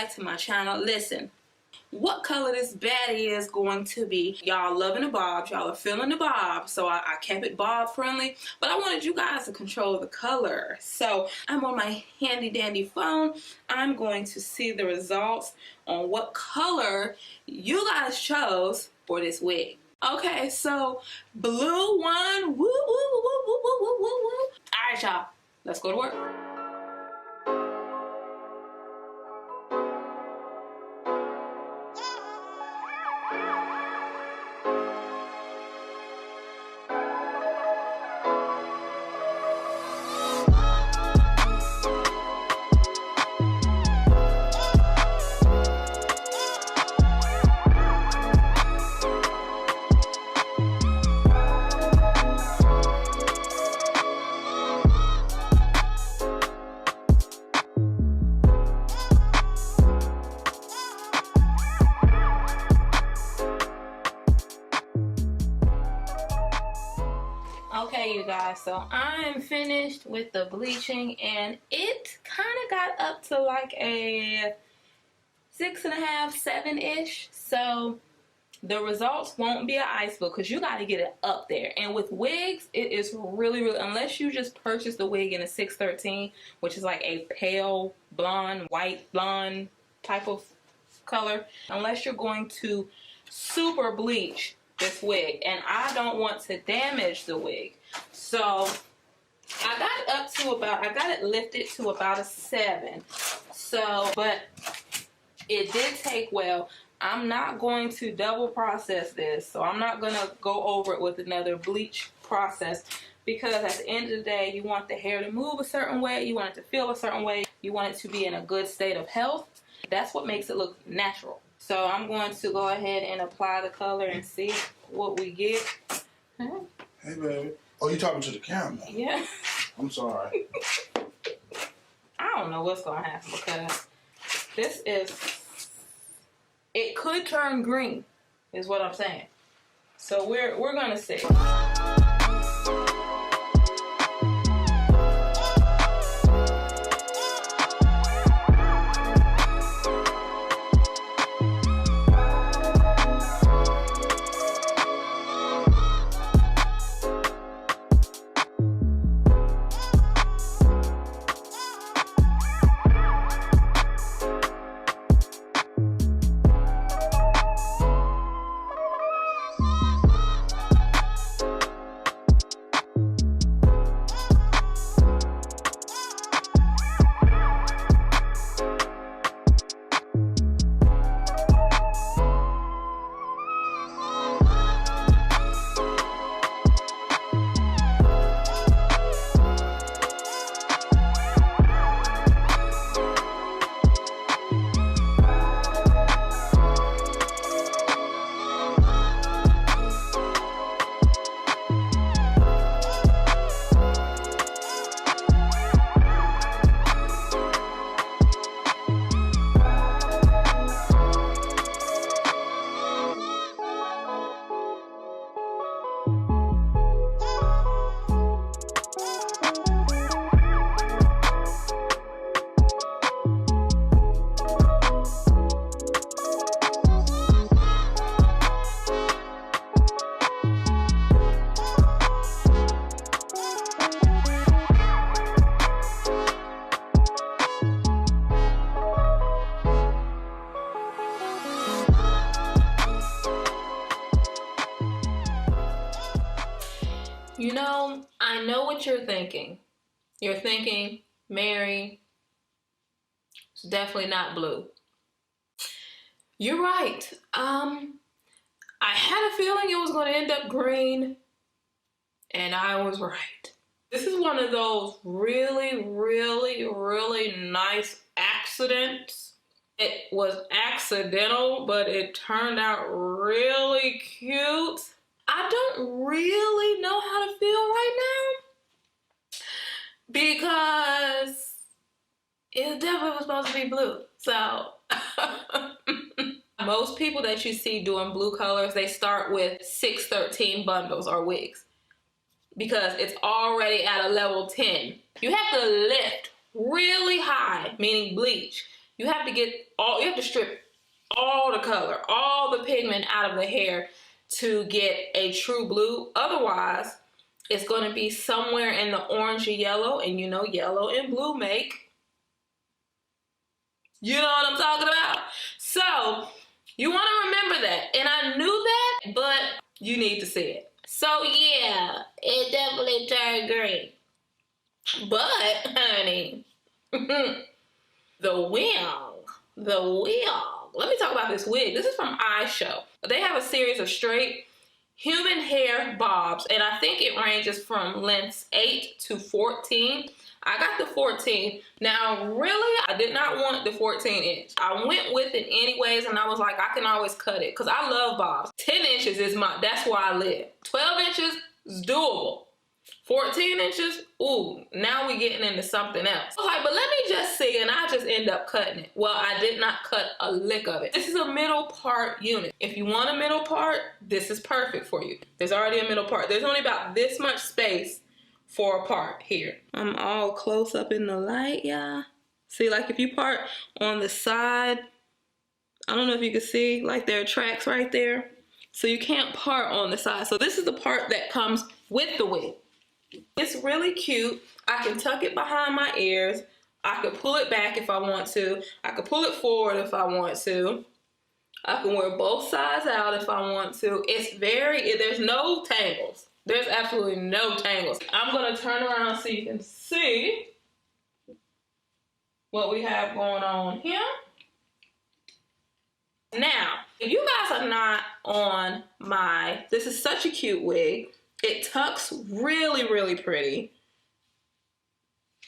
back to my channel. Listen, what color this baddie is going to be. Y'all loving the bobs, y'all are feeling the bob, so I kept it bob friendly, but I wanted you guys to control the color. So I'm on my handy dandy phone. I'm going to see the results on what color you guys chose for this wig. Okay, so blue one, woo woo woo woo woo woo woo woo woo. All right, y'all, let's go to work. Okay, you guys, so I'm finished with the bleaching and it kind of got up to like a 6.5, 7-ish. So the results won't be an ice book because you got to get it up there. And with wigs, it is really, unless you just purchase the wig in a 613, which is like a pale blonde, white blonde type of color, unless you're going to super bleach this wig, and I don't want to damage the wig, so I got it up to about, I got it lifted to about a 7. So, but it did take well. I'm not going to double process this, so I'm not gonna go over it with another bleach process, because at the end of the day, you want the hair to move a certain way, you want it to feel a certain way, you want it to be in a good state of health. That's what makes it look natural. So I'm going to go ahead and apply the color and see what we get. Huh? Hey, baby. Oh, you talking to the camera? Yeah. I'm sorry. I don't know what's going to happen because this is, it could turn green, is what I'm saying. So we're going to see. You know, I know what you're thinking. You're thinking, Mary, it's definitely not blue. You're right. I had a feeling it was going to end up green, and I was right. This is one of those really nice accidents. It was accidental, but it turned out really cute. I don't really know how to feel right now because it definitely was supposed to be blue. So most people that you see doing blue colors, they start with 613 bundles or wigs because it's already at a level 10. You have to lift really high, meaning bleach. You have to strip all the color, all the pigment out of the hair to get a true blue. Otherwise, it's going to be somewhere in the orangey yellow, and you know yellow and blue make. You know what I'm talking about? So you want to remember that. And I knew that, but you need to see it. So yeah, it definitely turned green. But, honey, the wig. Let me talk about this wig. This is from Ishow. They have a series of straight human hair bobs, and I think it ranges from lengths 8 to 14. I got the 14. Now, really, I did not want the 14 inch. I went with it anyways, and I was like, I can always cut it because I love bobs. 10 inches is that's where I live. 12 inches is doable. 14 inches, ooh, now we getting into something else. I was like, but let me just see, and I just end up cutting it. Well, I did not cut a lick of it. This is a middle part unit. If you want a middle part, this is perfect for you. There's already a middle part. There's only about this much space for a part here. I'm all close up in the light, y'all. See, like if you part on the side, I don't know if you can see, like there are tracks right there. So you can't part on the side. So this is the part that comes with the wig. It's really cute. I can tuck it behind my ears. I could pull it back if I want to. I could pull it forward if I want to. I can wear both sides out if I want to. There's no tangles. There's absolutely no tangles. I'm going to turn around so you can see what we have going on here. Now, if you guys are not on this is such a cute wig. It tucks really, really pretty.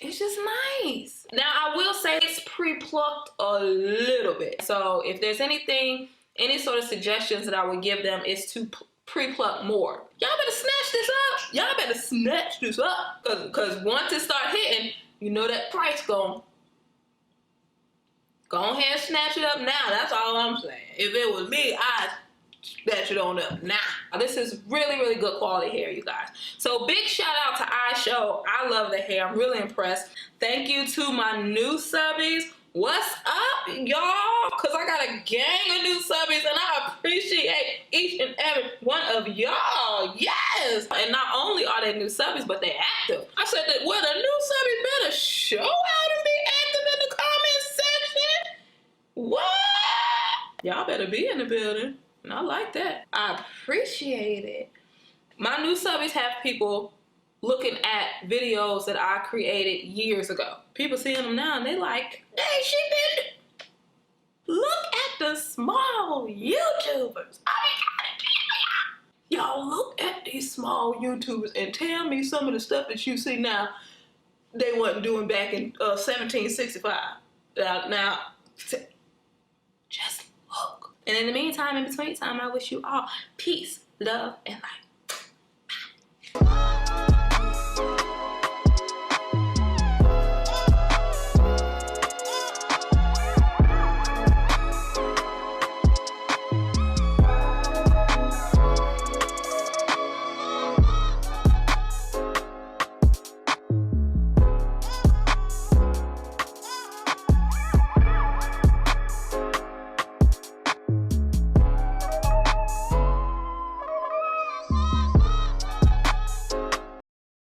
It's just nice. Now, I will say it's pre-plucked a little bit. So if there's any sort of suggestions that I would give them is to pre-pluck more. Y'all better snatch this up. Y'all better snatch this up. Because once it start hitting, you know that price go ahead and snatch it up now. That's all I'm saying. If it was me, I'd snatch it on up now. This is really, really good quality hair, you guys. So big shout out to Ishow. I love the hair. I'm really impressed. Thank you to my new subbies. What's up, y'all? Because I got a gang of new subbies, and I appreciate each and every one of y'all. Yes! And not only are they new subbies, but they're active. I said that, well, the new subbies better show out and be active in the comment section. What? Y'all better be in the building. And I like that. I appreciate it. My new subbies have people looking at videos that I created years ago. People seeing them now and they like, hey, she been. Look at the small YouTubers. Y'all look at these small YouTubers and tell me some of the stuff that you see now they wasn't doing back in 1765. Now, just look. And in the meantime, in between time, I wish you all peace, love, and light. Bye.